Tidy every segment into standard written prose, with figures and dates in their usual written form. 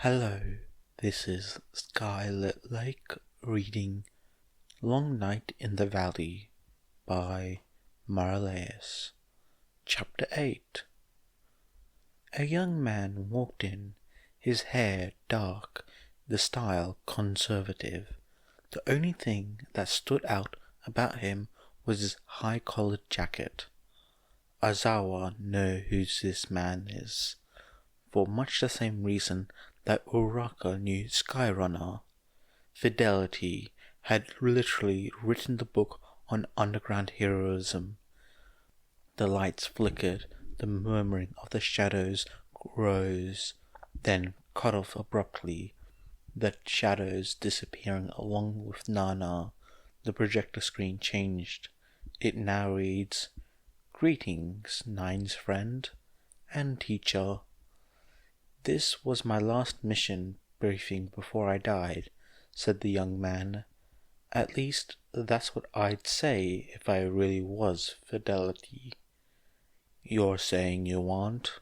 Hello, this is Skylit Lake reading Long Night in the Valley by Maraleus. Chapter 8. A young man walked in, his hair dark, the style conservative. The only thing that stood out about him was his high-collared jacket. Aizawa knows who this man is, for much the same reason that Uraka knew Skyrunner. Fidelity had literally written the book on underground heroism. The lights flickered, the murmuring of the shadows rose, then cut off abruptly, the shadows disappearing along with Nana. The projector screen changed. It now reads, "Greetings, Nine's friend and teacher. This was my last mission briefing before I died," said the young man. "At least, that's what I'd say if I really was Fidelity." "You're saying you aren't?"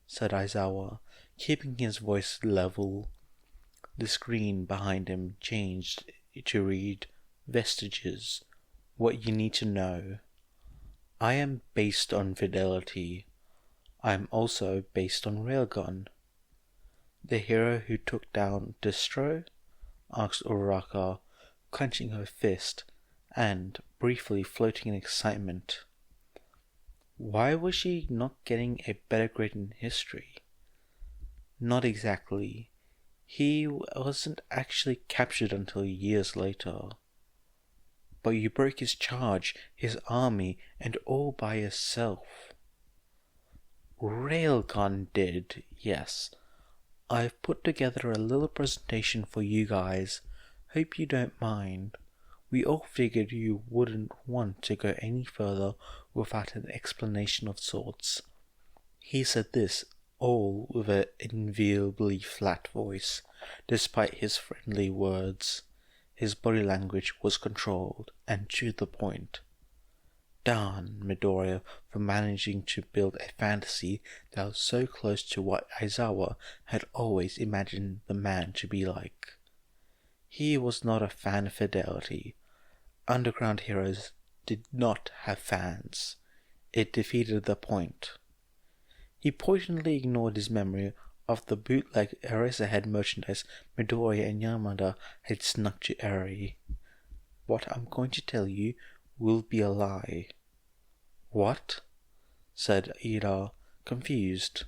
said Aizawa, keeping his voice level. The screen behind him changed to read, "Vestiges. What you need to know. I am based on Fidelity. I am also based on Railgun." "The hero who took down Distro?" asked Uraka, clenching her fist and briefly floating in excitement. Why was she not getting a better grade in history? "Not exactly. He wasn't actually captured until years later." "But you broke his charge, his army, and all by yourself." "Railgun did, yes. I've put together a little presentation for you guys. Hope you don't mind. We all figured you wouldn't want to go any further without an explanation of sorts." He said this all with an enviably flat voice, despite his friendly words. His body language was controlled and to the point. Darn Midoriya for managing to build a fantasy that was so close to what Aizawa had always imagined the man to be like. He was not a fan of Fidelity. Underground heroes did not have fans. It defeated the point. He pointedly ignored his memory of the bootleg Eraserhead merchandise Midoriya and Yamada had snuck to Eri. "What I'm going to tell you will be a lie." "What?" said Ida, confused.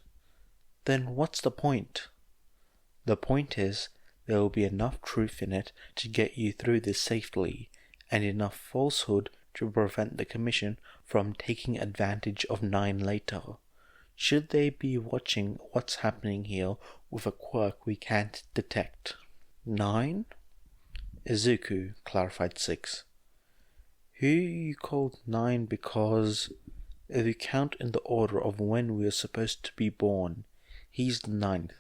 "Then what's the point?" "The point is, there will be enough truth in it to get you through this safely, and enough falsehood to prevent the Commission from taking advantage of Nine later. Should they be watching what's happening here with a quirk we can't detect." "Nine?" "Izuku," clarified Six. "Who you called Nine because, if you count in the order of when we are supposed to be born, he's the ninth.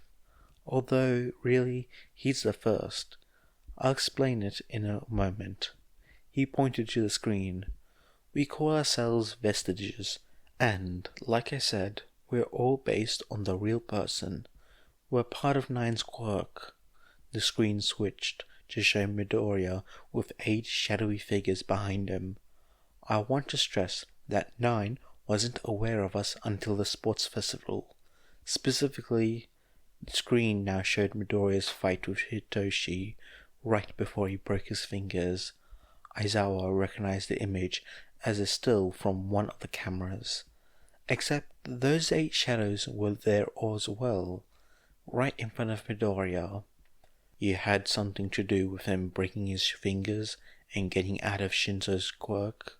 Although, really, he's the first. I'll explain it in a moment." He pointed to the screen. "We call ourselves Vestiges, and, like I said, we're all based on the real person. We're part of Nine's quirk." The screen switched to show Midoriya with 8 shadowy figures behind him. "I want to stress that Nine wasn't aware of us until the sports festival. Specifically, the screen now showed Midoriya's fight with Hitoshi right before he broke his fingers. Aizawa recognized the image as a still from one of the cameras. Except those 8 shadows were there as well, right in front of Midoriya. You had something to do with him breaking his fingers and getting out of Shinzo's quirk?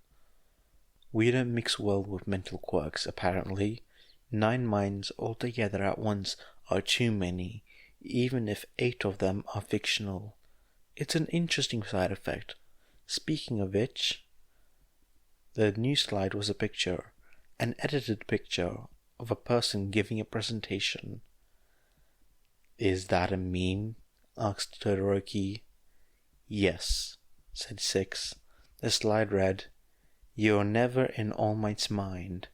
We don't mix well with mental quirks, apparently. 9 minds all together at once are too many, even if 8 of them are fictional. It's an interesting side effect. Speaking of which..." The new slide was a picture, an edited picture, of a person giving a presentation. "Is that a meme?" asked Todoroki. "Yes," said Six. The slide read, "You're never in All Might's mind.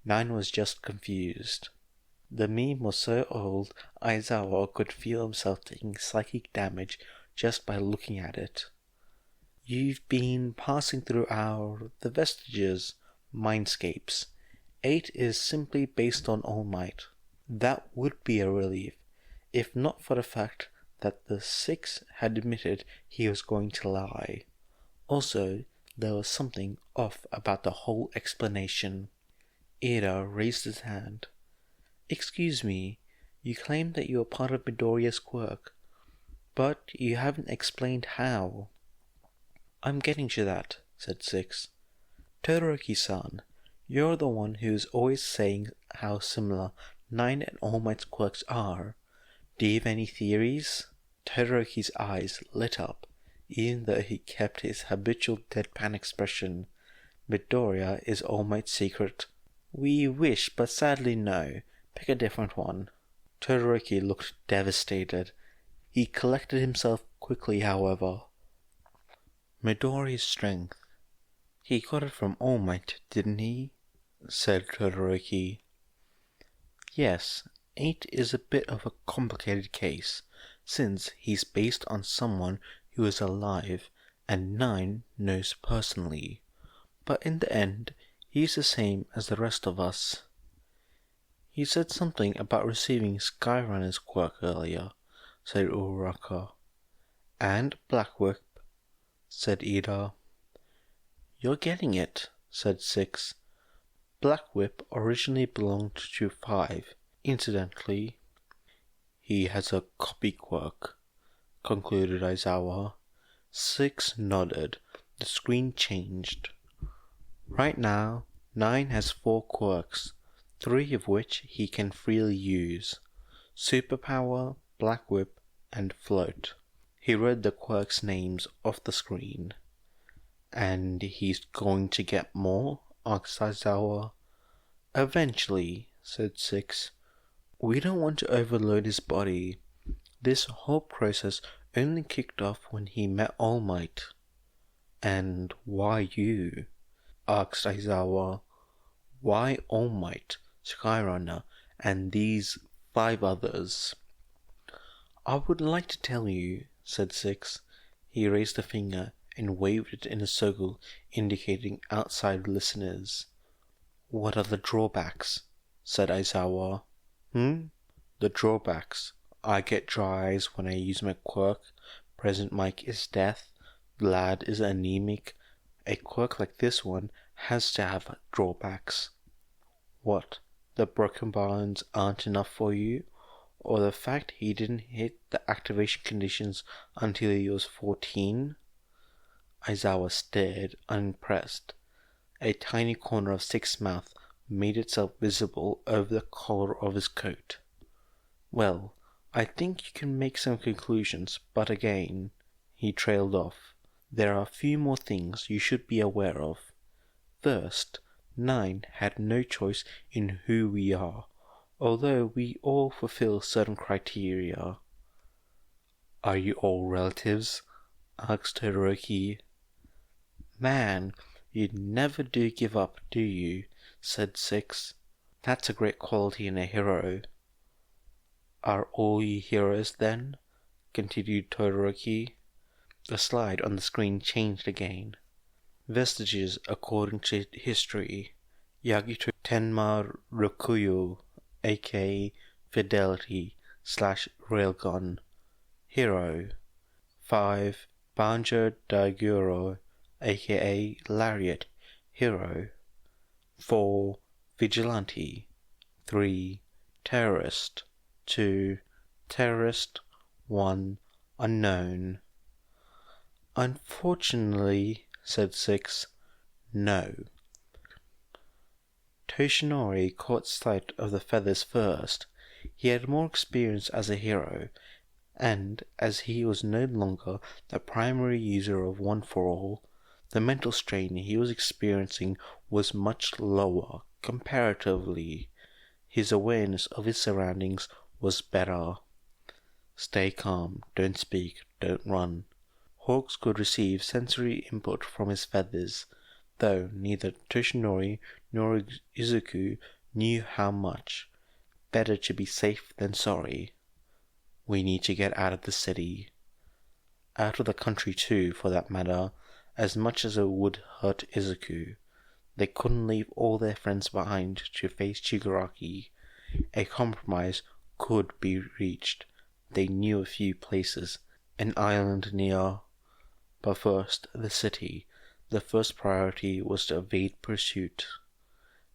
Nine was just confused." The meme was so old, Aizawa could feel himself taking psychic damage just by looking at it. You've been passing through the vestiges, mindscapes. 8 is simply based on All Might. That would be a relief, if not for the fact that the 6 had admitted he was going to lie. Also, there was something off about the whole explanation. Ida raised his hand. Excuse me, you claim that you are part of Midoriya's quirk, but you haven't explained how. I'm getting to that, said 6. Todoroki-san, you're the one who's always saying how similar 9 and All Might's quirks are. Do you have any theories? Todoroki's eyes lit up, even though he kept his habitual deadpan expression. Midoriya is All Might's secret. We wish, but sadly no. Pick a different one. Todoroki looked devastated. He collected himself quickly, however. Midoriya's strength. He got it from All Might, didn't he? Said Todoroki. Yes, 8 is a bit of a complicated case, since he's based on someone who is alive, and 9 knows personally. But in the end, he's the same as the rest of us. He said something about receiving Skyrunner's quirk earlier, said Uraraka. And Black Whip, said Ida. You're getting it, said 6. Black Whip originally belonged to 5. Incidentally, he has a copy quirk, concluded Aizawa. 6 nodded. The screen changed. Right now, 9 has 4 quirks, 3 of which he can freely use. Superpower, Black Whip, and Float. He read the quirks' names off the screen. And he's going to get more? Asked Aizawa. Eventually, said 6. We don't want to overload his body. This whole process only kicked off when he met All Might. And why you? Asked Aizawa. Why All Might, Skyrunner, and these 5 others? I would like to tell you, said 6. He raised a finger and waved it in a circle indicating outside listeners. What are the drawbacks? Said Aizawa. The drawbacks. I get dry eyes when I use my quirk. Present Mike is death. Lad is anemic. A quirk like this one has to have drawbacks. What? The broken bones aren't enough for you? Or the fact he didn't hit the activation conditions until he was 14? Aizawa stared, unimpressed. A tiny corner of 6's mouth made itself visible over the collar of his coat. Well, I think you can make some conclusions, but again, he trailed off. There are a few more things you should be aware of. First, 9 had no choice in who we are, although we all fulfill certain criteria. Are you all relatives? Asked Todoroki. Man, you never do give up, do you? Said 6. That's a great quality in a hero. Are all you heroes then? Continued Todoroki. The slide on the screen changed again. Vestiges according to history. Yagito Tenma Rokuyo, aka Fidelity / Railgun. Hero. 5. Banjo Daiguro, aka Lariat. Hero. 4. Vigilante. 3. Terrorist. 2. Terrorist. 1. Unknown. Unfortunately, said 6, no. Toshinori caught sight of the feathers first. He had more experience as a hero, and as he was no longer the primary user of One for All, the mental strain he was experiencing was much lower, comparatively. His awareness of his surroundings was better. Stay calm, don't speak, don't run. Hawks could receive sensory input from his feathers, though neither Toshinori nor Izuku knew how much. Better to be safe than sorry. We need to get out of the city. Out of the country too, for that matter, as much as it would hurt Izuku. They couldn't leave all their friends behind to face Shigaraki. A compromise could be reached. They knew a few places, an island near. But first, the city. The first priority was to evade pursuit.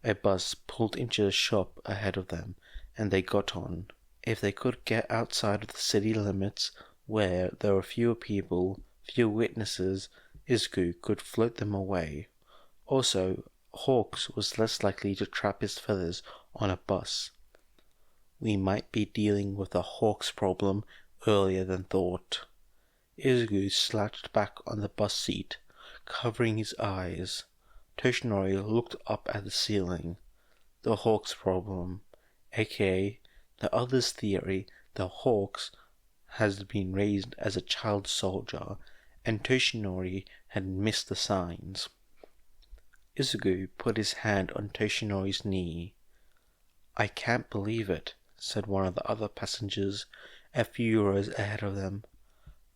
A bus pulled into the shop ahead of them, and they got on. If they could get outside of the city limits, where there were fewer people, fewer witnesses, Izuku could float them away. Also, Hawks was less likely to trap his feathers on a bus. We might be dealing with a Hawks problem earlier than thought. Izuku slouched back on the bus seat, covering his eyes. Toshinori looked up at the ceiling. The Hawks problem, aka the other's theory that Hawks has been raised as a child soldier, and Toshinori had missed the signs. Izuku put his hand on Toshinori's knee. "I can't believe it," said one of the other passengers, a few rows ahead of them.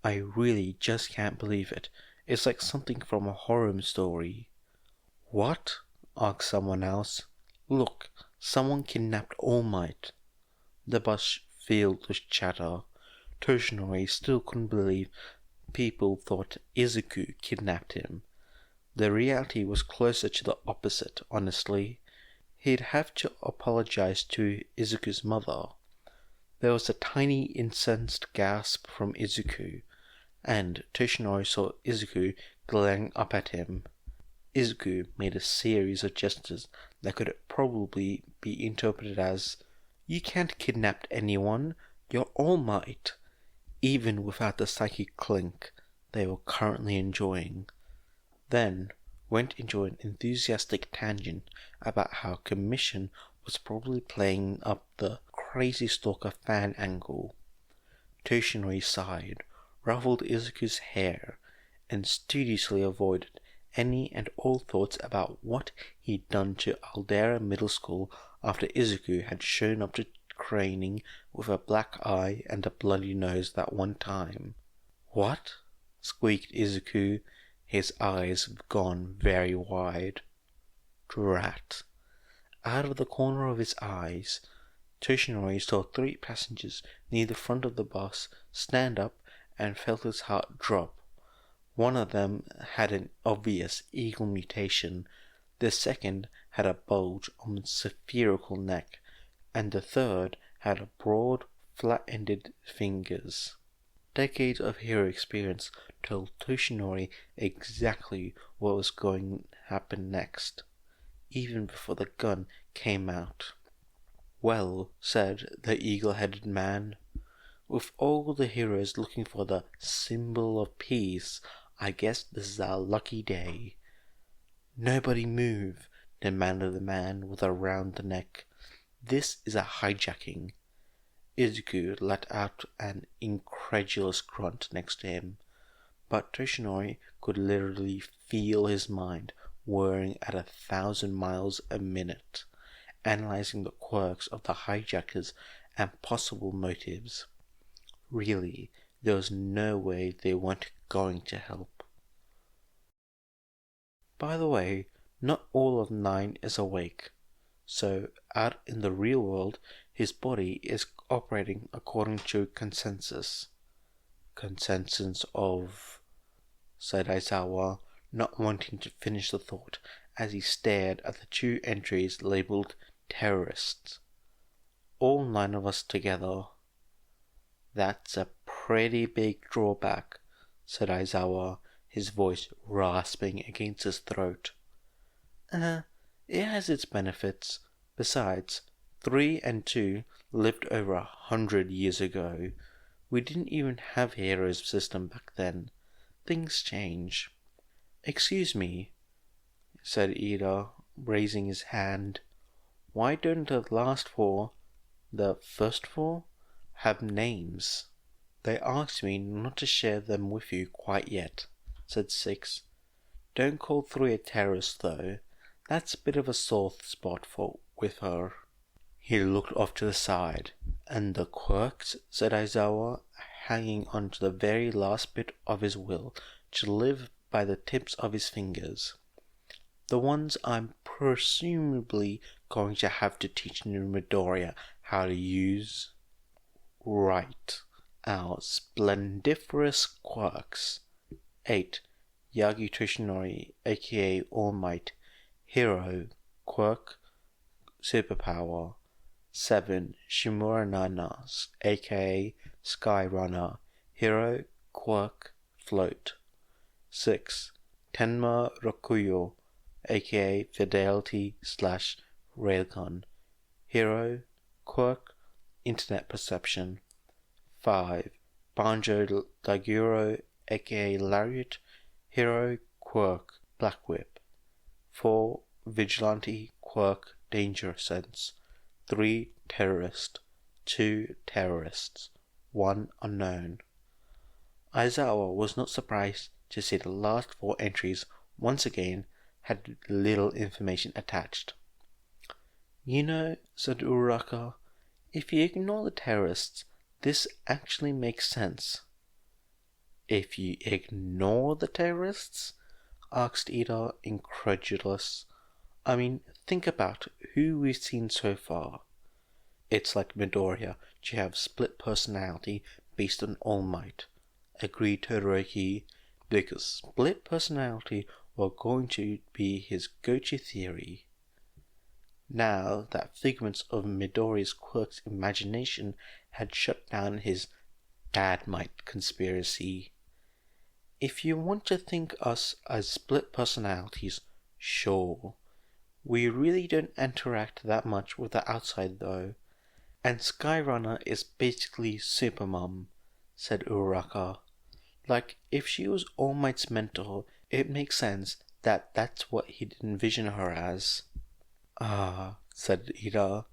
"I really just can't believe it. It's like something from a horror story." "What?" asked someone else. "Look, someone kidnapped All Might." The bus filled with chatter. Toshinori still couldn't believe people thought Izuku kidnapped him. The reality was closer to the opposite, honestly. He'd have to apologize to Izuku's mother. There was a tiny incensed gasp from Izuku, and Toshinori saw Izuku glaring up at him. Izuku made a series of gestures that could probably be interpreted as, "You can't kidnap anyone, you're All Might," even without the psychic clink they were currently enjoying. Then went into an enthusiastic tangent about how Commission was probably playing up the crazy stalker fan angle. Toshinori sighed, ruffled Izuku's hair, and studiously avoided any and all thoughts about what he'd done to Aldera Middle School after Izuku had shown up to training with a black eye and a bloody nose that one time. "What?" squeaked Izuku, his eyes gone very wide. Drat. Out of the corner of his eyes, Toshinori saw 3 passengers near the front of the bus stand up and felt his heart drop. One of them had an obvious eagle mutation, the second had a bulge on its spherical neck, and the third had broad, flat-ended fingers. Decades of hero experience told Toshinori exactly what was going to happen next, even before the gun came out. "Well," said the eagle-headed man, "with all the heroes looking for the symbol of peace, I guess this is our lucky day." "Nobody move," demanded the man with a round neck. "This is a hijacking." Izuku let out an incredulous grunt next to him, but Toshinori could literally feel his mind whirring at 1,000 miles a minute, analyzing the quirks of the hijackers and possible motives. Really, there was no way they weren't going to help. By the way, not all of 9 is awake, so out in the real world, his body is operating according to consensus. "Consensus of," said Aizawa, not wanting to finish the thought as he stared at the 2 entries labeled terrorists. "All 9 of us together." "That's a pretty big drawback," said Aizawa, his voice rasping against his throat. It has its benefits. Besides, 3 and 2 lived over 100 years ago. We didn't even have heroes system back then. Things change." "Excuse me," said Ida, raising his hand. "Why don't the last 4, the first 4, have names?" "They asked me not to share them with you quite yet," said 6. "Don't call 3 a terrorist, though. That's a bit of a sore spot with her." He looked off to the side. "And the quirks?" said Aizawa, hanging on to the very last bit of his will to live by the tips of his fingers. "The ones I'm presumably going to have to teach new Midoriya how to use." "Right. Our splendiferous quirks. 8. Yagi Toshinori, aka All Might, Hero, Quirk, Superpower. 7. Shimura Nana, aka Sky Runner, Hero, Quirk, Float. 6. Tenma Rokuyo, aka Fidelity / Railgun, Hero, Quirk, Internet Perception. 5. Banjo Daguro, aka Lariat, Hero, Quirk, Black Whip. 4. Vigilante, Quirk, Danger Sense. 3. Terrorist. 2. Terrorists. 1. Unknown. Aizawa was not surprised to see the last 4 entries once again had little information attached. "You know," said Uraraka, "if you ignore the terrorists, this actually makes sense." "If you ignore the terrorists?" asked Ida, incredulous. "I mean, think about who we've seen so far." "It's like Midoriya to have split personality based on All Might," agreed Todoroki, "because split personality was going to be his go-to theory. Now that figments of Midoriya's quirk's imagination had shut down his Dad Might conspiracy. If you want to think us as split personalities, sure. We really don't interact that much with the outside though. And Skyrunner is basically Supermom," said Uraraka. "Like, if she was All Might's mentor, it makes sense that that's what he'd envision her as." "Ah," said Ida.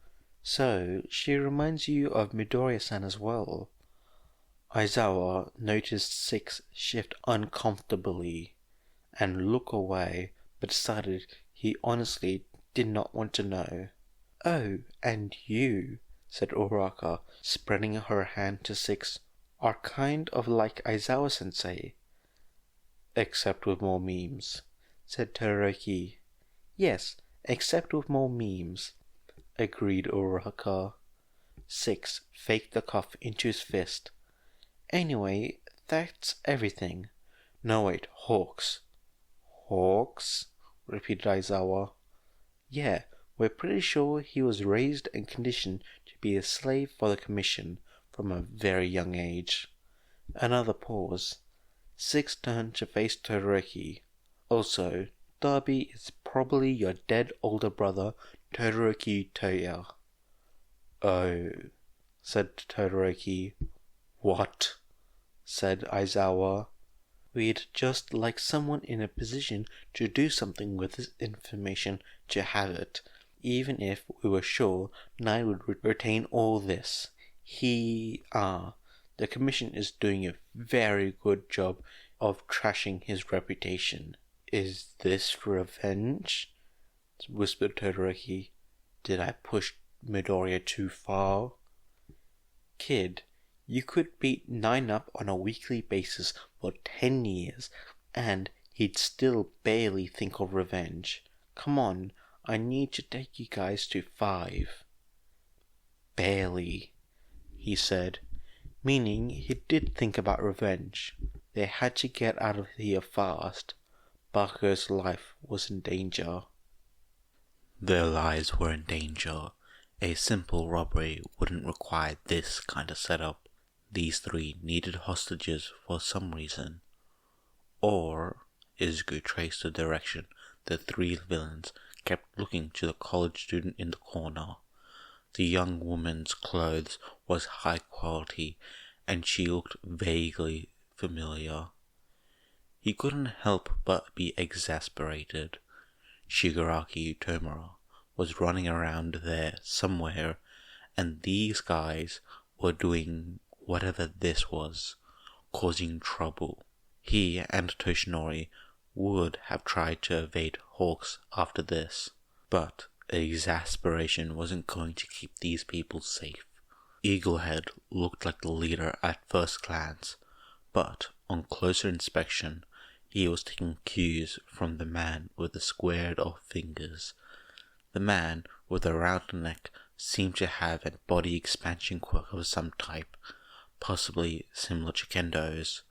"So, she reminds you of Midoriya-san as well." Aizawa noticed 6 shift uncomfortably and look away, but decided he honestly did not want to know. "Oh, and you," said Uraraka, spreading her hand to 6, "are kind of like Aizawa-sensei." "Except with more memes," said Todoroki. "Yes, except with more memes," agreed Uraraka. 6 faked the cough into his fist. "Anyway, that's everything. No wait, Hawks." "Hawks?" repeated Aizawa. "Yeah, we're pretty sure he was raised and conditioned to be a slave for the Commission from a very young age." Another pause. 6 turned to face Todoroki. "Also, Darby is probably your dead older brother, Todoroki Toya." "Oh," said Todoroki. "What?" said Aizawa. "We'd just like someone in a position to do something with this information to have it, even if we were sure Nine would retain all this. The Commission is doing a very good job of trashing his reputation." "Is this revenge?" whispered Todoroki. "Did I push Midoriya too far?" "Kid, you could beat 9 up on a weekly basis for 10 years, and he'd still barely think of revenge. Come on, I need to take you guys to 5. "Barely," he said, meaning he did think about revenge. They had to get out of here fast. Bakugo's life was in danger. Their lives were in danger. A simple robbery wouldn't require this kind of setup. These 3 needed hostages for some reason. Or Izuku traced the direction the 3 villains kept looking to the college student in the corner. The young woman's clothes was high quality, and she looked vaguely familiar. He couldn't help but be exasperated. Shigaraki Tomura was running around there somewhere, and these guys were doing whatever this was, causing trouble. He and Toshinori would have tried to evade Hawks after this, but exasperation wasn't going to keep these people safe. Eaglehead looked like the leader at first glance, but on closer inspection, he was taking cues from the man with the squared-off fingers. The man with the round neck seemed to have a body expansion quirk of some type, possibly similar to Kendo's,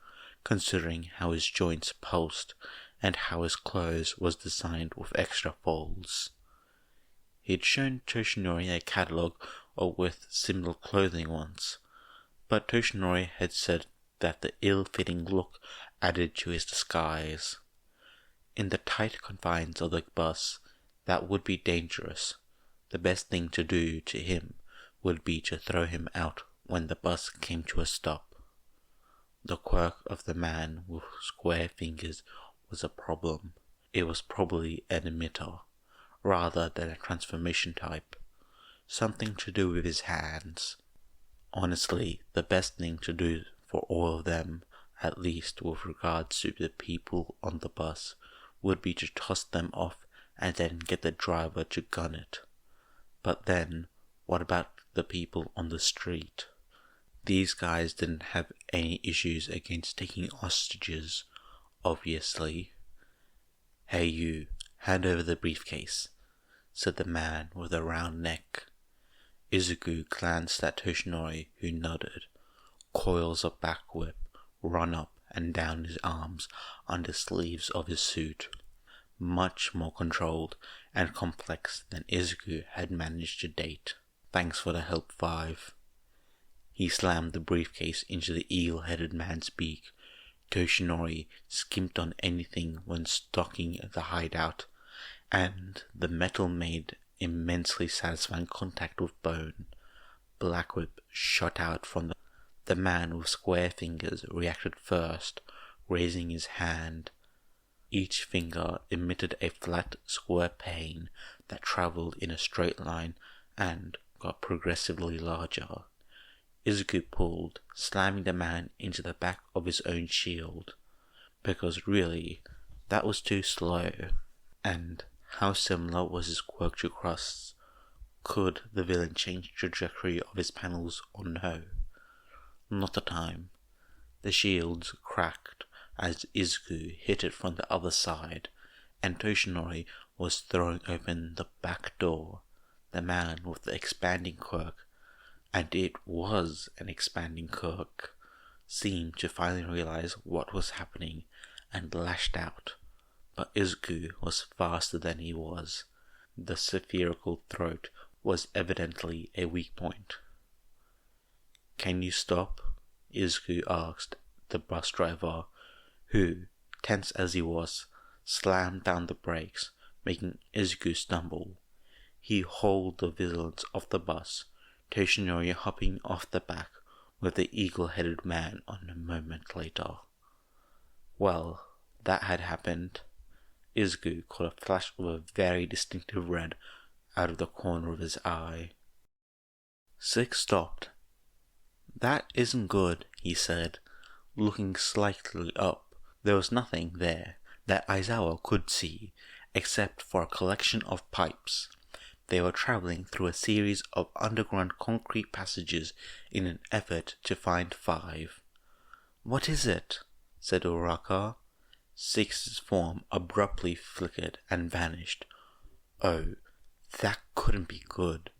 considering how his joints pulsed and how his clothes was designed with extra folds. He'd shown Toshinori a catalogue with similar clothing once, but Toshinori had said that the ill-fitting look added to his disguise. In the tight confines of the bus, that would be dangerous. The best thing to do to him would be to throw him out when the bus came to a stop. The quirk of the man with square fingers was a problem. It was probably an emitter, rather than a transformation type. Something to do with his hands. Honestly, the best thing to do for all of them, at least with regards to the people on the bus, would be to toss them off and then get the driver to gun it. But then, what about the people on the street? These guys didn't have any issues against taking hostages, obviously. "Hey you, hand over the briefcase," said the man with the round neck. Izuku glanced at Toshinori, who nodded. Coils of back whip run up and down his arms under sleeves of his suit, much more controlled and complex than Izuku had managed to date. "Thanks for the help, Five." He slammed the briefcase into the eel-headed man's beak. Toshinori skimped on anything when stocking the hideout, and the metal made immensely satisfying contact with bone. Black whip shot out from the man with square fingers reacted first, raising his hand. Each finger emitted a flat square pane that travelled in a straight line and got progressively larger. Izuku pulled, slamming the man into the back of his own shield, because really, that was too slow. And how similar was his quirk to Crust's? Could the villain change the trajectory of his panels or no? Not the time. The shields cracked as Izuku hit it from the other side, and Toshinori was throwing open the back door. The man with the expanding quirk, and it was an expanding quirk, seemed to finally realize what was happening and lashed out. But Izuku was faster than he was. The spherical throat was evidently a weak point. "Can you stop?" Izuku asked the bus driver, who, tense as he was, slammed down the brakes, making Izuku stumble. He hauled the villains off the bus, Toshinori hopping off the back with the eagle-headed man on a moment later. Well, that had happened. Izuku caught a flash of a very distinctive red out of the corner of his eye. Six stopped. "That isn't good," he said, looking slightly up. There was nothing there that Aizawa could see, except for a collection of pipes. They were travelling through a series of underground concrete passages in an effort to find Five. "What is it?" said Uraka. Six's form abruptly flickered and vanished. "Oh, that couldn't be good."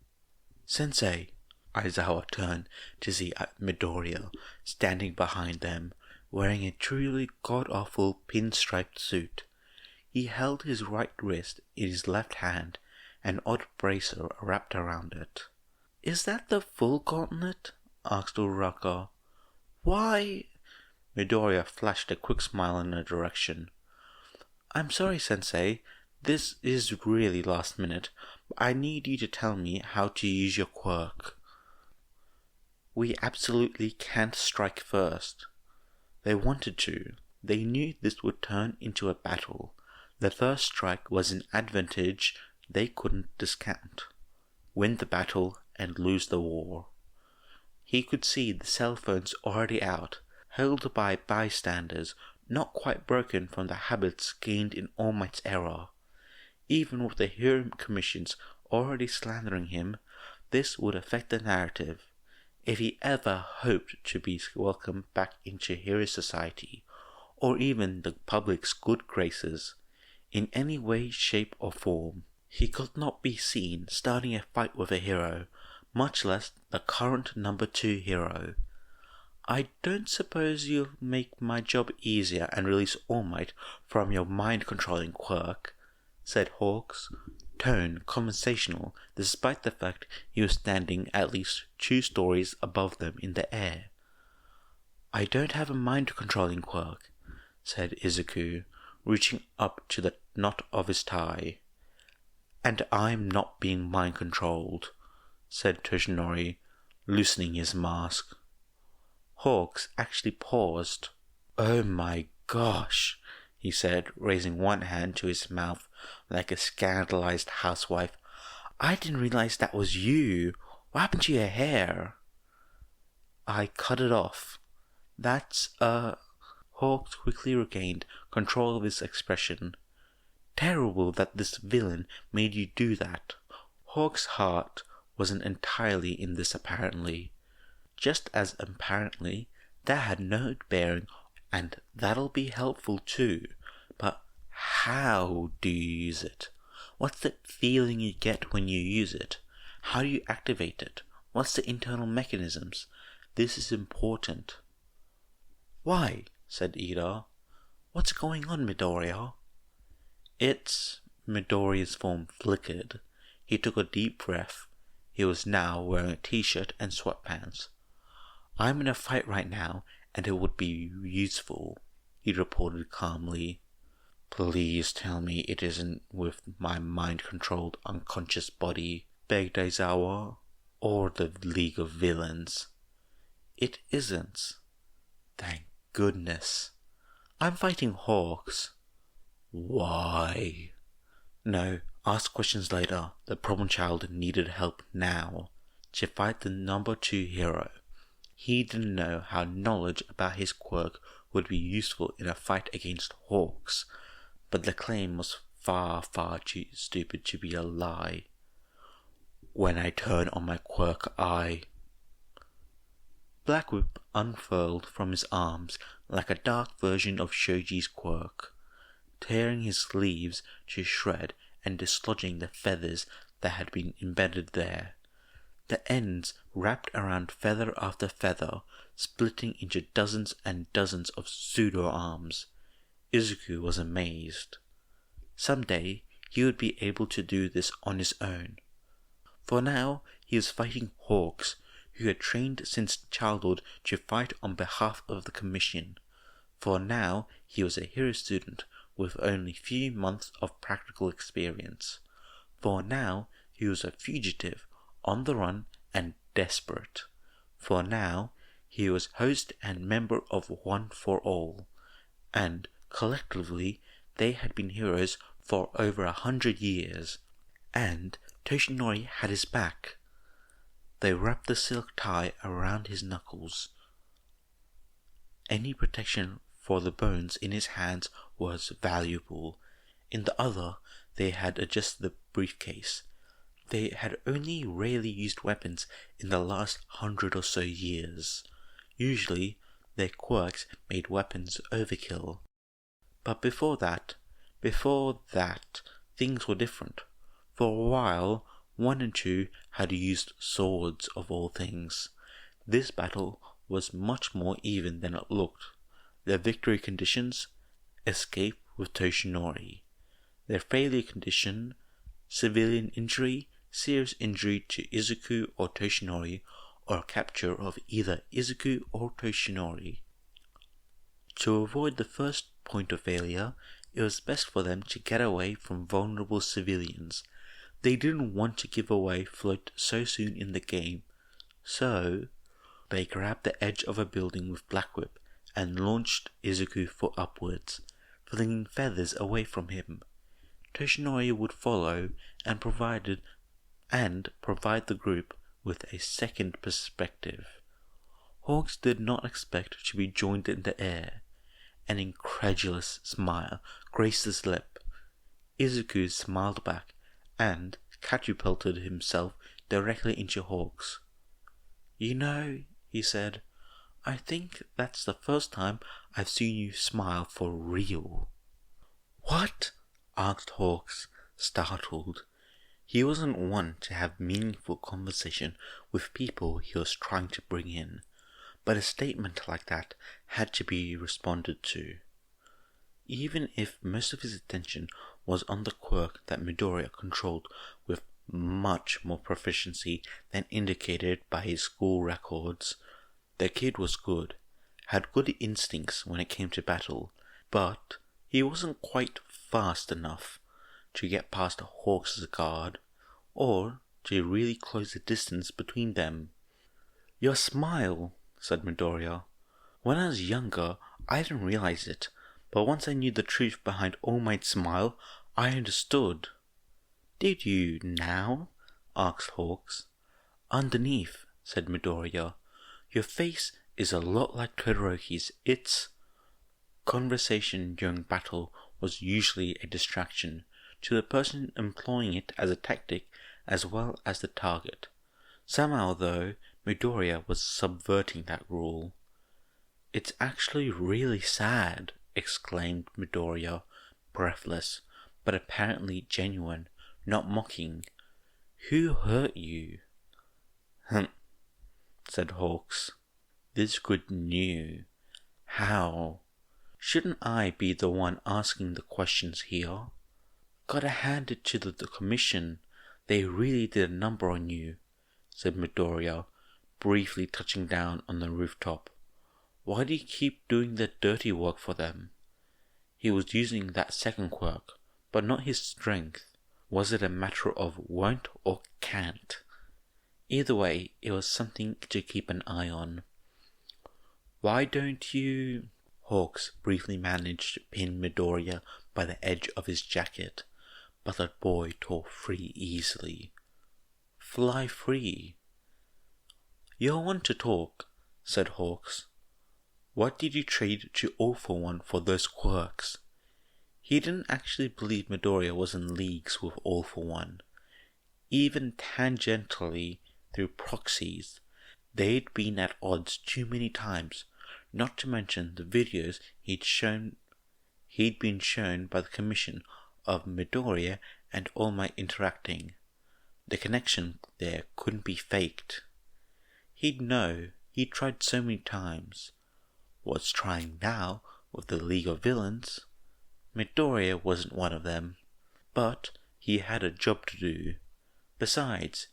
"Sensei!" Aizawa turned to see Midoriya standing behind them, wearing a truly god-awful pinstriped suit. He held his right wrist in his left hand, an odd bracer wrapped around it. "Is that the full gauntlet?" asked Uraka. "Why?" Midoriya flashed a quick smile in her direction. "I'm sorry, Sensei. This is really last minute, but I need you to tell me how to use your quirk." "We absolutely can't strike first." They wanted to. They knew this would turn into a battle. The first strike was an advantage they couldn't discount. Win the battle and lose the war. He could see the cell phones already out, held by bystanders not quite broken from the habits gained in All Might's era. Even with the hearing commissions already slandering him, this would affect the narrative. If he ever hoped to be welcomed back into hero society, or even the public's good graces, in any way, shape or form, he could not be seen starting a fight with a hero, much less the current number 2 hero. I don't suppose you'll make my job easier and release All Might from your mind-controlling quirk, said Hawks, tone conversational despite the fact he was standing at least 2 stories above them in the air. I don't have a mind-controlling quirk, said Izuku, reaching up to the knot of his tie. And I'm not being mind-controlled, said Toshinori, loosening his mask. Hawks actually paused. Oh my gosh, he said, raising one hand to his mouth like a scandalized housewife. I didn't realize that was you. What happened to your hair? I cut it off. That's, Hawks quickly regained control of his expression. Terrible that this villain made you do that. Hawk's heart wasn't entirely in this apparently. Just as apparently, that had no bearing, and that'll be helpful too. But how do you use it? What's the feeling you get when you use it? How do you activate it? What's the internal mechanisms? This is important. Why? Said Ida. What's going on, Midoriya? Midoriya's form flickered. He took a deep breath. He was now wearing a t-shirt and sweatpants. I'm in a fight right now, and it would be useful, he reported calmly. Please tell me it isn't with my mind-controlled unconscious body, begged Aizawa, or the League of Villains. It isn't. Thank goodness. I'm fighting Hawks. Why? No, ask questions later. The problem child needed help now. To fight the number 2 hero. He didn't know how knowledge about his quirk would be useful in a fight against Hawks, but the claim was far, far too stupid to be a lie. When I turn on my quirk, Black Whip unfurled from his arms like a dark version of Shoji's quirk, tearing his sleeves to shred and dislodging the feathers that had been embedded there. The ends wrapped around feather after feather, splitting into dozens and dozens of pseudo-arms. Izuku was amazed. Someday he would be able to do this on his own. For now he was fighting Hawks, who had trained since childhood to fight on behalf of the Commission. For now he was a hero student with only few months of practical experience. For now he was a fugitive, on the run and desperate. For now, he was host and member of One for All, and collectively they had been heroes for over 100 years, and Toshinori had his back. They wrapped the silk tie around his knuckles. Any protection for the bones in his hands was valuable. In the other, they had adjusted the briefcase. They had only rarely used weapons in the last 100 or so years. Usually, their quirks made weapons overkill. But before that, things were different. For a while, 1 and 2 had used swords of all things. This battle was much more even than it looked. Their victory conditions: escape with Toshinori. Their failure condition: civilian injury, serious injury to Izuku or Toshinori, or capture of either Izuku or Toshinori. To avoid the first point of failure, it was best for them to get away from vulnerable civilians. They didn't want to give away Float so soon in the game, so they grabbed the edge of a building with Black Whip and launched Izuku for upwards, flinging feathers away from him. Toshinori would follow and provide the group with a second perspective. Hawks did not expect to be joined in the air. An incredulous smile graced his lip. Izuku smiled back and, catapulted himself directly into Hawks. "You know," he said, "I think that's the first time I've seen you smile for real." "What?" asked Hawks, startled. He wasn't one to have meaningful conversation with people he was trying to bring in, but a statement like that had to be responded to. Even if most of his attention was on the quirk that Midoriya controlled with much more proficiency than indicated by his school records, the kid was good, had good instincts when it came to battle, but he wasn't quite fast enough to get past Hawks' guard, or to really close the distance between them. "Your smile," said Midoriya. "When I was younger, I didn't realize it, but once I knew the truth behind All Might's smile, I understood." "Did you now?" asked Hawks. "Underneath," said Midoriya, "your face is a lot like Todoroki's. It's—" Conversation during battle was usually a distraction to the person employing it as a tactic as well as the target. Somehow, though, Midoriya was subverting that rule. "It's actually really sad," exclaimed Midoriya, breathless, but apparently genuine, not mocking. "Who hurt you?" "Hm," said Hawks. "This good knew. How? Shouldn't I be the one asking the questions here? Gotta hand it to the commission. They really did a number on you," said Midoriya, briefly touching down on the rooftop. "Why do you keep doing the dirty work for them?" He was using that second quirk, but not his strength. Was it a matter of won't or can't? Either way, it was something to keep an eye on. "Why don't you—" Hawks briefly managed to pin Midoriya by the edge of his jacket, but the boy tore free easily. "Fly free." "You're one to talk," said Hawks. "What did you trade to All for One for those quirks?" He didn't actually believe Midoriya was in leagues with All for One. Even tangentially, through proxies, they'd been at odds too many times, not to mention the videos he'd been shown by the commission of Midoriya and All Might interacting. The connection there couldn't be faked. He'd know. He'd tried so many times. Was trying now with the League of Villains. Midoriya wasn't one of them, but he had a job to do. Besides,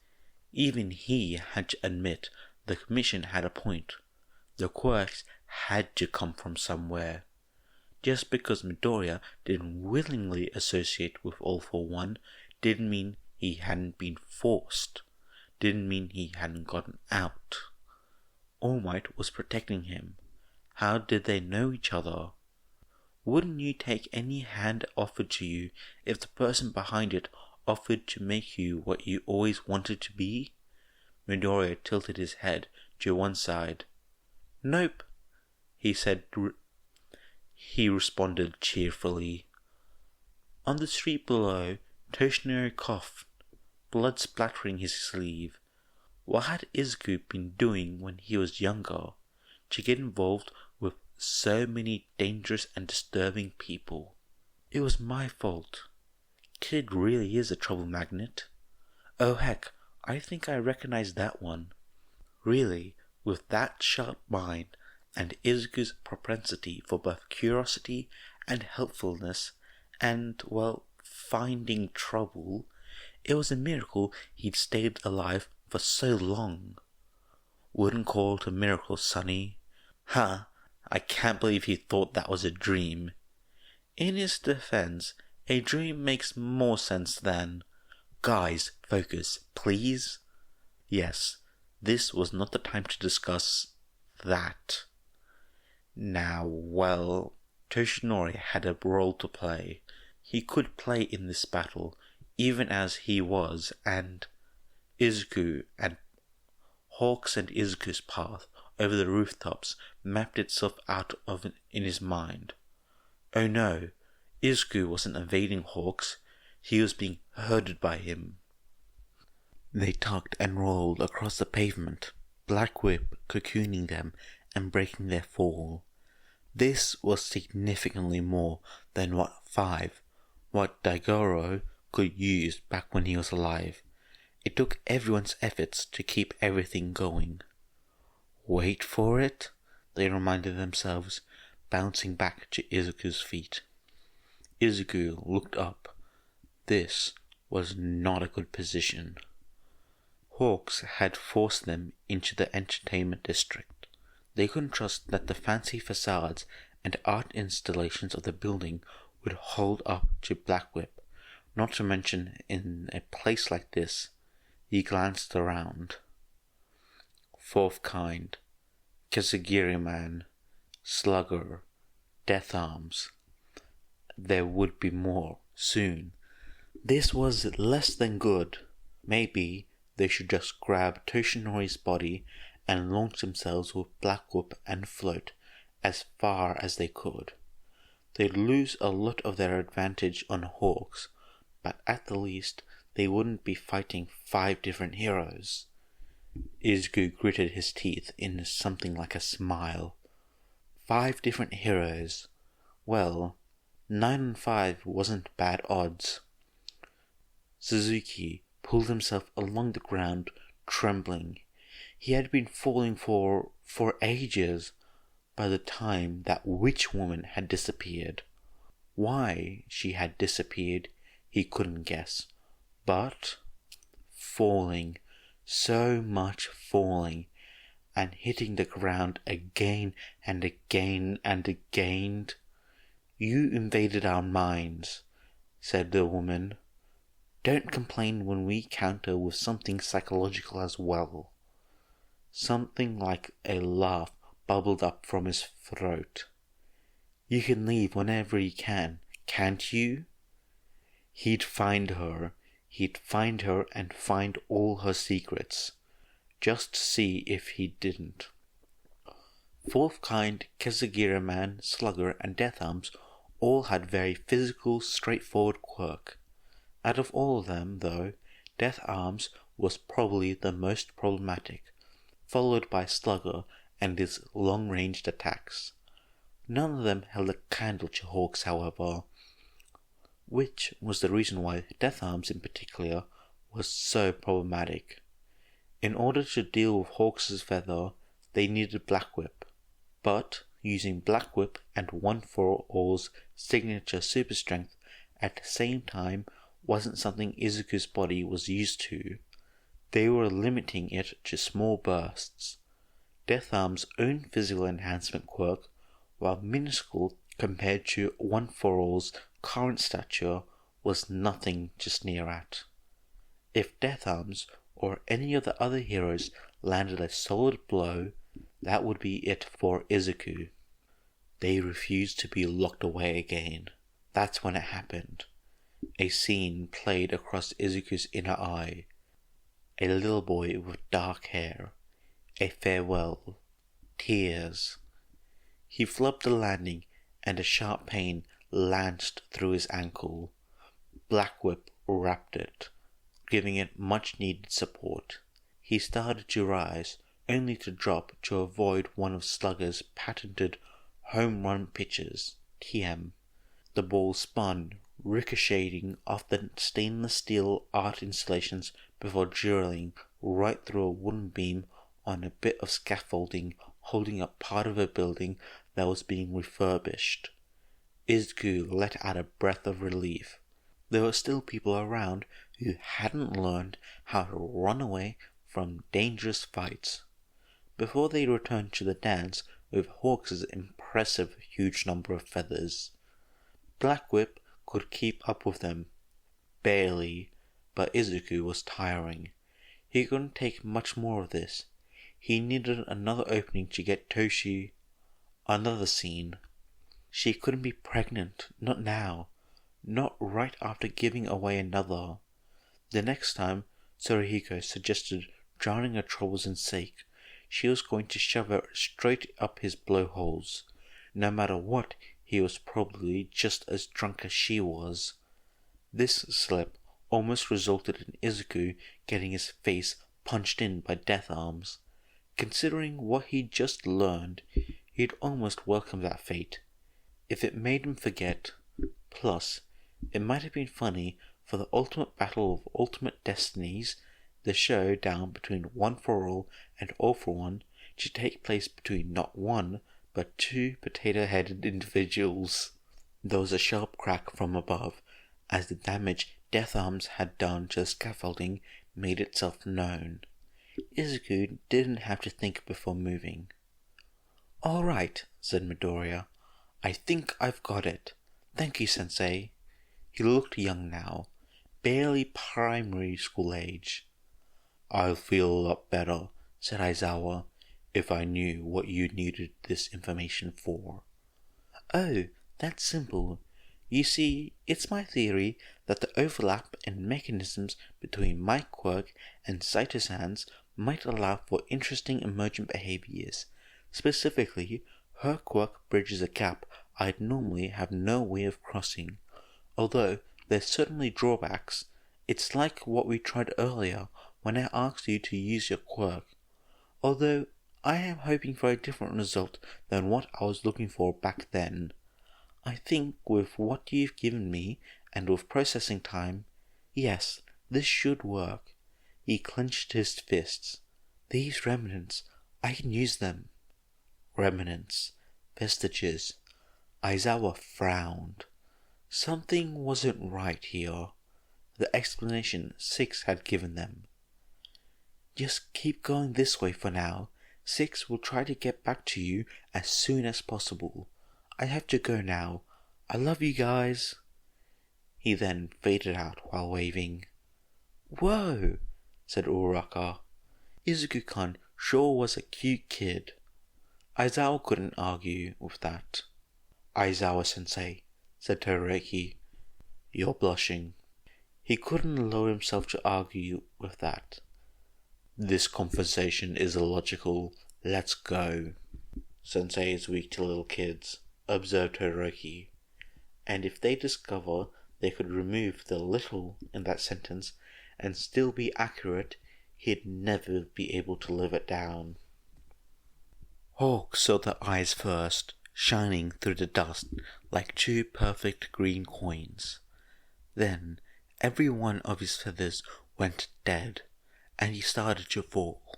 even he had to admit the commission had a point. The quirks had to come from somewhere. Just because Midoriya didn't willingly associate with All for One didn't mean he hadn't been forced, didn't mean he hadn't gotten out. All Might was protecting him. How did they know each other? Wouldn't you take any hand offered to you if the person behind it offered to make you what you always wanted to be? Midoriya tilted his head to one side. "Nope," he said. He responded cheerfully. On the street below, Toshinori coughed, blood splattering his sleeve. What had Izuku been doing when he was younger to get involved with so many dangerous and disturbing people? It was my fault. Kid really is a trouble magnet. Oh heck, I think I recognize that one. Really, with that sharp mind and Izuku's propensity for both curiosity and helpfulness and, well, finding trouble, it was a miracle he'd stayed alive for so long. Wouldn't call it a miracle, Sonny. Ha! I can't believe he thought that was a dream. In his defense, a dream makes more sense than... Guys, focus, please. Yes, this was not the time to discuss that. Now, well, Toshinori had a role to play. He could play in this battle, even as he was, and Izuku and Hawks and Izuku's path over the rooftops mapped itself out in his mind. Oh no, Izuku wasn't evading Hawks, he was being herded by him. They tugged and rolled across the pavement, Black Whip cocooning them and breaking their fall. This was significantly more than what Daigoro could use back when he was alive. It took everyone's efforts to keep everything going. Wait for it, they reminded themselves, bouncing back to Izuku's feet. Izuku looked up. This was not a good position. Hawks had forced them into the entertainment district. They couldn't trust that the fancy facades and art installations of the building would hold up to Black Whip, not to mention in a place like this. He glanced around. Fourth Kind, Kizagiri Man, Slugger, Death Arms. There would be more soon. This was less than good. Maybe they should just grab Toshinori's body and launch themselves with Black Whip and float as far as they could. They'd lose a lot of their advantage on Hawks, but at the least they wouldn't be fighting 5 different heroes. Izuku gritted his teeth in something like a smile. 5 different heroes. Well, 9 and 5 wasn't bad odds. Suzuki pulled himself along the ground, trembling. He had been falling for ages by the time that witch woman had disappeared. Why she had disappeared, he couldn't guess. But falling, so much falling, and hitting the ground again and again and again. You invaded our minds, said the woman. Don't complain when we counter with something psychological as well. Something like a laugh bubbled up from his throat. You can leave whenever you can, can't you? He'd find her and find all her secrets. Just see if he didn't. Fourth Kind, Kizagiri Man, Slugger, and Death Arms all had very physical, straightforward quirk. Out of all of them, though, Death Arms was probably the most problematic, followed by Slugger and his long-ranged attacks. None of them held a candle to Hawks, however, which was the reason why Death Arms in particular was so problematic. In order to deal with Hawks' feather, they needed Black Whip, but using Black Whip and One For All's signature super strength at the same time wasn't something Izuku's body was used to. They were limiting it to small bursts. Death Arm's own physical enhancement quirk, while minuscule compared to One For All's current stature, was nothing to sneer at. If Death Arms or any of the other heroes landed a solid blow, that would be it for Izuku. They refused to be locked away again. That's when it happened. A scene played across Izuku's inner eye. A little boy with dark hair. A farewell. Tears. He flubbed the landing, and a sharp pain lanced through his ankle. Black Whip wrapped it, giving it much-needed support. He started to rise, only to drop to avoid one of Slugger's patented home run pitches, TM. The ball spun, ricocheting off the stainless steel art installations before drilling right through a wooden beam on a bit of scaffolding holding up part of a building that was being refurbished. Izuku let out a breath of relief. There were still people around who hadn't learned how to run away from dangerous fights. Before they returned to the dance with Hawks' impressive huge number of feathers, Black Whip could keep up with them. Barely, but Izuku was tiring. He couldn't take much more of this. He needed another opening to get Toshi. Another scene. She couldn't be pregnant, not now. Not right after giving away another. The next time Tsuruhiko suggested drowning her troubles in sake, she was going to shove her straight up his blowholes. No matter what, he was probably just as drunk as she was. This slip almost resulted in Izuku getting his face punched in by death arms. Considering what he'd just learned, he'd almost welcomed that fate, if it made him forget. Plus, it might have been funny for the ultimate battle of ultimate destinies, the showdown between One for All and All for One, to take place between not one, but two potato-headed individuals. There was a sharp crack from above, as the damage Death Arms had done to the scaffolding made itself known. Izuku didn't have to think before moving. "All right," said Midoriya. "I think I've got it. Thank you, Sensei." He looked young now, barely primary school age. "I'll feel a lot better," said Aizawa, "if I knew what you needed this information for." "Oh, that's simple. You see, it's my theory that the overlap in mechanisms between my quirk and Saito-san's might allow for interesting emergent behaviors. Specifically, her quirk bridges a gap I'd normally have no way of crossing. Although there's certainly drawbacks. It's like what we tried earlier when I asked you to use your quirk. Although I am hoping for a different result than what I was looking for back then. I think with what you've given me, and with processing time, yes, this should work." He clenched his fists. "These remnants, I can use them." Remnants. Vestiges. Aizawa frowned. Something wasn't right here. The explanation Six had given them. "Just keep going this way for now. Six will try to get back to you as soon as possible. I have to go now. I love you guys." He then faded out while waving. "Whoa," said Uraraka. "Izuku-kun sure was a cute kid." Aizawa couldn't argue with that. "Aizawa-sensei," said Todoroki, "you're blushing." He couldn't allow himself to argue with that. "This conversation is illogical. Let's go." "Sensei is weak to little kids," observed Todoroki. And if they discover they could remove the little in that sentence and still be accurate, he'd never be able to live it down. Hawk saw the eyes first, shining through the dust like two perfect green coins. Then every one of his feathers went dead, and he started to fall.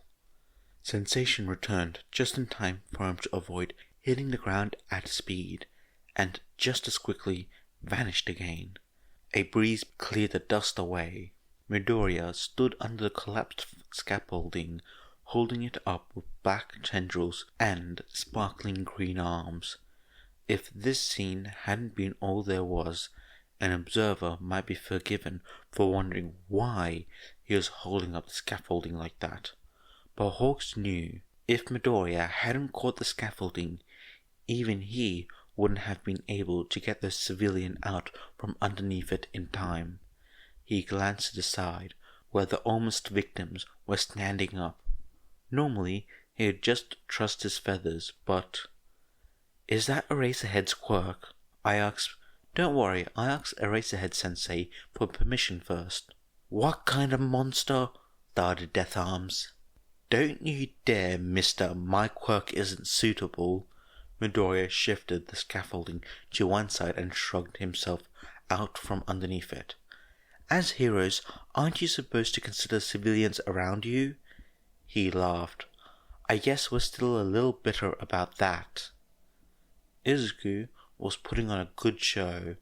Sensation returned just in time for him to avoid hitting the ground at speed, and just as quickly vanished again. A breeze cleared the dust away. Midoriya stood under the collapsed scaffolding, holding it up with black tendrils and sparkling green arms. If this scene hadn't been all there was, an observer might be forgiven for wondering why he was holding up the scaffolding like that. But Hawks knew if Midoriya hadn't caught the scaffolding, even he wouldn't have been able to get the civilian out from underneath it in time. He glanced to the side, where the almost victims were standing up. Normally, he'd just trust his feathers, but... "Is that Eraserhead's quirk?" I asked. "Don't worry, I asked Eraserhead-sensei for permission first." "What kind of monster?" started Death Arms. "Don't you dare, mister, my quirk isn't suitable." Midoriya shifted the scaffolding to one side and shrugged himself out from underneath it. "As heroes, aren't you supposed to consider civilians around you?" He laughed. "I guess we're still a little bitter about that." Izuku was putting on a good show,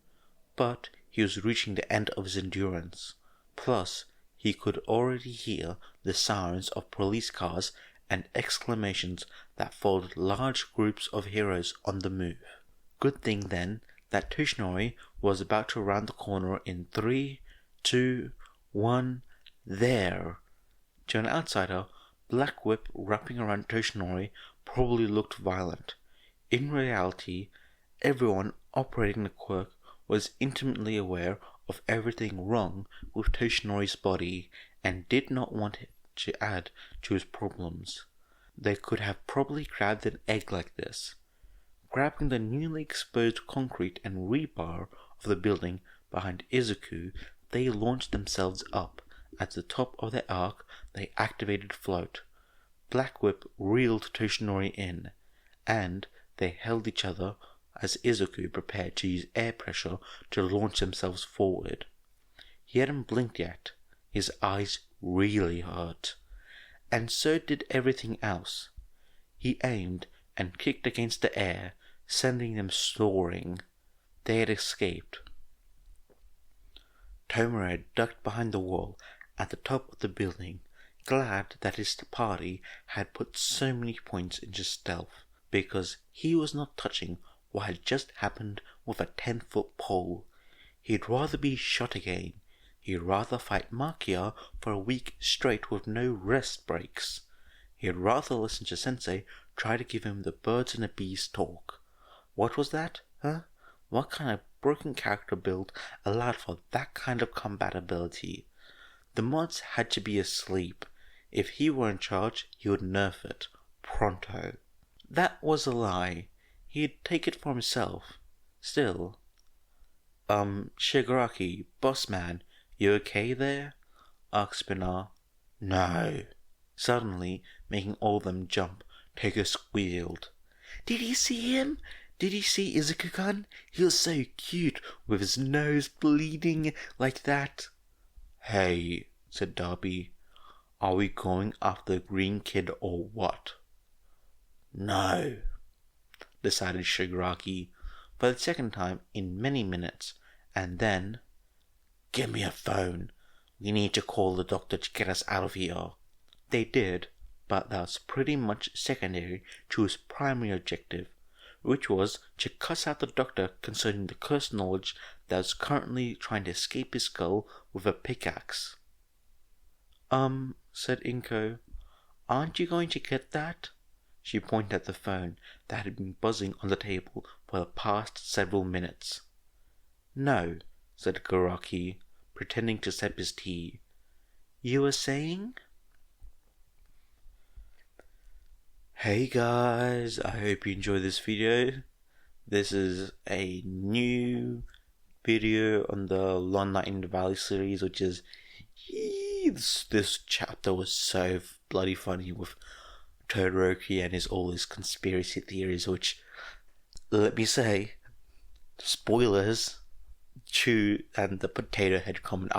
but he was reaching the end of his endurance. Plus, he could already hear the sirens of police cars and exclamations that followed large groups of heroes on the move. Good thing then that Toshinori was about to round the corner in 3, 2, 1, there. To an outsider, Black Whip wrapping around Toshinori probably looked violent. In reality, everyone operating the quirk was intimately aware of everything wrong with Toshinori's body and did not want it to add to his problems. They could have probably grabbed an egg like this. Grabbing the newly exposed concrete and rebar of the building behind Izuku, they launched themselves up. At the top of their arc, they activated float. Black Whip reeled Toshinori in, and they held each other as Izuku prepared to use air pressure to launch themselves forward. He hadn't blinked yet. His eyes really hurt. And so did everything else. He aimed and kicked against the air, sending them soaring. They had escaped. Tomura had ducked behind the wall at the top of the building, glad that his party had put so many points into stealth, because he was not touching what had just happened with a 10-foot pole. He'd rather be shot again. He'd rather fight Makia for a week straight with no rest breaks. He'd rather listen to Sensei try to give him the birds and the bees talk. What was that, huh? What kind of broken character build allowed for that kind of compatibility? The mods had to be asleep. If he were in charge, he would nerf it. Pronto. That was a lie. He'd take it for himself. Still. Shigaraki, boss man, you okay there? Asked Spinner. No. Suddenly, making all of them jump, Togo squealed. Did you see him? Did you see Izuku-kun? He was so cute, with his nose bleeding like that. Hey, said Darby, are we going after the green kid or what? No, decided Shigaraki, for the second time in many minutes, and then, give me a phone. We need to call the doctor to get us out of here. They did, but that was pretty much secondary to his primary objective, which was to cuss out the doctor concerning the cursed knowledge that was currently trying to escape his skull with a pickaxe. Said Inko, aren't you going to get that? She pointed at the phone that had been buzzing on the table for the past several minutes. No, said Garaki, pretending to sip his tea. You were saying? Hey guys, I hope you enjoyed this video. This is a new video on the Long Night in the Valley series, which is... This chapter was so bloody funny with Todoroki and all his conspiracy theories, which, let me say, spoilers, Chew and the potato head comment,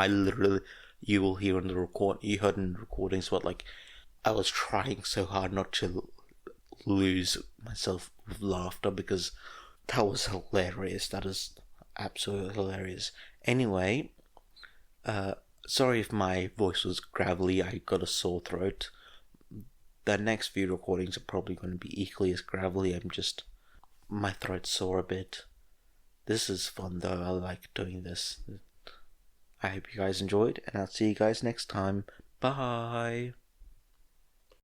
you will hear on the you heard in the recordings what, I was trying so hard not to lose myself with laughter because that was hilarious. That is absolutely hilarious. Anyway, sorry if my voice was gravelly. I got a sore throat. The next few recordings are probably going to be equally as gravelly. My throat's sore a bit. This is fun though. I like doing this. I hope you guys enjoyed, and I'll see you guys next time. Bye.